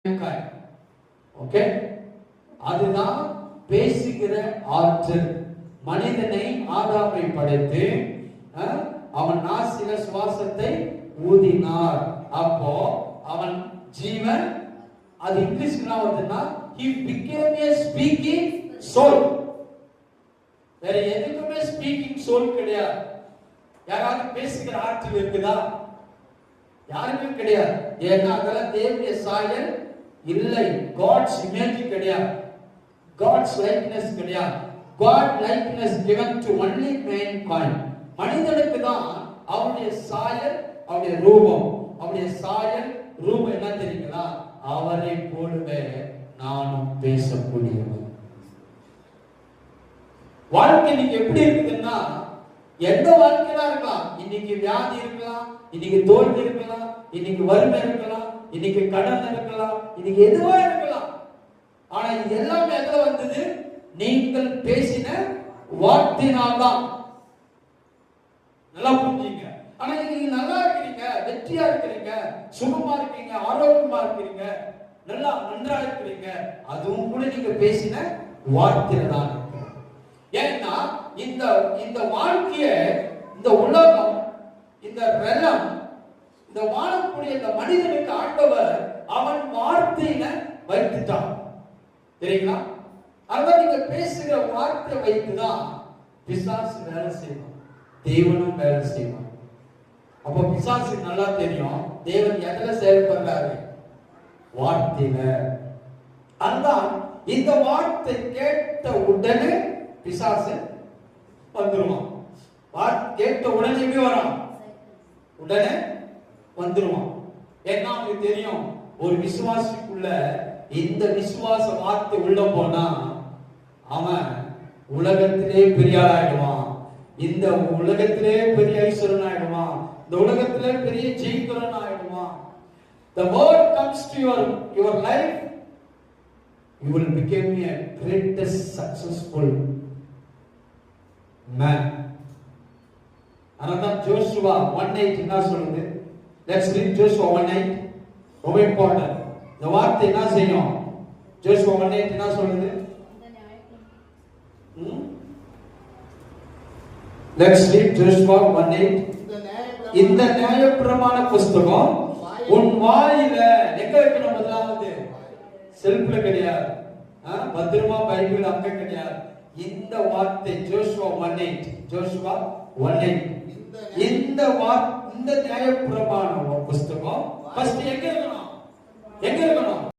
Okay, அதுதான் பேசுகிற ஆற்றல். மனிதனை ஆதாமை படைத்து அவன் நாசில சுவாசத்தை ஊதினார். அப்போ அவன் ஜீவன், அது இங்கிலீஷ்ல வருதுன்னா he became a speaking soul. வேற எதுக்குமே ஸ்பீக்கிங் சோல் கிடையாது. யாராவது பேசுகிற ஆற்றல் இருக்குதா? யாருக்கும் கிடையாது. ஏன்னா அதெல்லாம் தேவனுடைய சாயல் இல்லை. காட்ஸ் இமேஜ் கிடையாது, காட்ஸ் லைக்னஸ் கிடையாது. God likeness given to only mankind. மனிதனுக்கு தான் அவருடைய சாயல், அவருடைய ரூபம். அவருடைய சாயல் ரூபம் என்ன தெரியுங்களா? அவரை போலவே நானும் பேசக்கூடியவன். வாழ்க்கை இன்னைக்கு எப்படி இருக்குதுன்னா, எந்த வாழ்க்கையா இருக்கலாம். இன்னைக்கு வியாதி இருக்கலாம், இன்னைக்கு தோல்வி இருக்கலாம், இன்னைக்கு வறுமை இருக்கலாம், இன்னைக்கு கடன் இருக்கலாம், இன்னைக்கு எதுவா இருக்கலாம். ஆனா இது எல்லாமே எதுல வந்தது? நீங்கள் பேசின வார்த்தையினால்தான். நல்லா புரிஞ்சுங்க. ஆனா நீங்க நல்லா இருக்கிறீங்க, வெற்றியா இருக்கிறீங்க, சுகமா இருக்கீங்க, ஆரோக்கியமா இருக்கிறீங்க, நல்லா நன்றா இருக்கிறீங்க, அதுவும் கூட நீங்க பேசின வார்த்தையில தான் இருக்கு. ஏன்னா இந்த வாழ்க்கைய, இந்த உலகம், இந்த ரெலம், இந்த வாழக்கூடிய இந்த மனிதனுக்கு ஆண்டவர் அவன் வார்த்தையில வைத்துட்டான். தெரியுங்களா? அதான் நீங்க பேசுகிற வார்த்தை வைத்துதான் பிசாசு வேலை செய்வான், தேவனும் வேலை செய்வான். அப்போ பிசாசு நல்லா தெரியும் தேவன் எதுல செயல்படுறாரு? வார்த்தையில. அதுதான் இந்த வார்த்தை கேட்ட உடனே பிசாசு வந்துருவான். கேட்ட உடனே வரான், உடனே வந்துருவான். ஏன்னா அவனுக்கு தெரியும் ஒரு விசுவாசிக்குள்ள இந்த விசுவாச வார்த்தை உள்ள போனா அவன் உலகத்திலே பெரிய ஆயிடுவான், இந்த உலகத்திலே பெரிய ஐஸ்வரன் ஆயிடுவான், இந்த உலகத்திலே பெரிய ஜெயிக்கிறன் ஆயிடுவான். The word comes to your life, you will become a greatest successful man. அதான் ஜோஷுவா 1:8 என்ன சொல்லுது? Let's read Joshua 1:8. ரொம்ப இம்பார்ட்டன்ட். இந்த வார்த்தை என்ன செய்யும்? ஜோஷுவா 1:8 என்ன சொல்லுது? Let's read Joshua 1:8. இந்த நியாயப்பிரமாண புஸ்தகம் உன் வாயில எங்க வைக்கணும்? முதலாவது செல்ஃப்ல கிடையாது, பத்திரமா பைபிள் அங்க கிடையாது. இந்த வார்த்தை ஜோஷுவா 1:8, ஜோஷுவா 1:8, இந்த நியாயப்பிரமாண புஸ்தகம் ஃபர்ஸ்ட் எங்க இருக்கணும்? எங்க இருக்கணும்?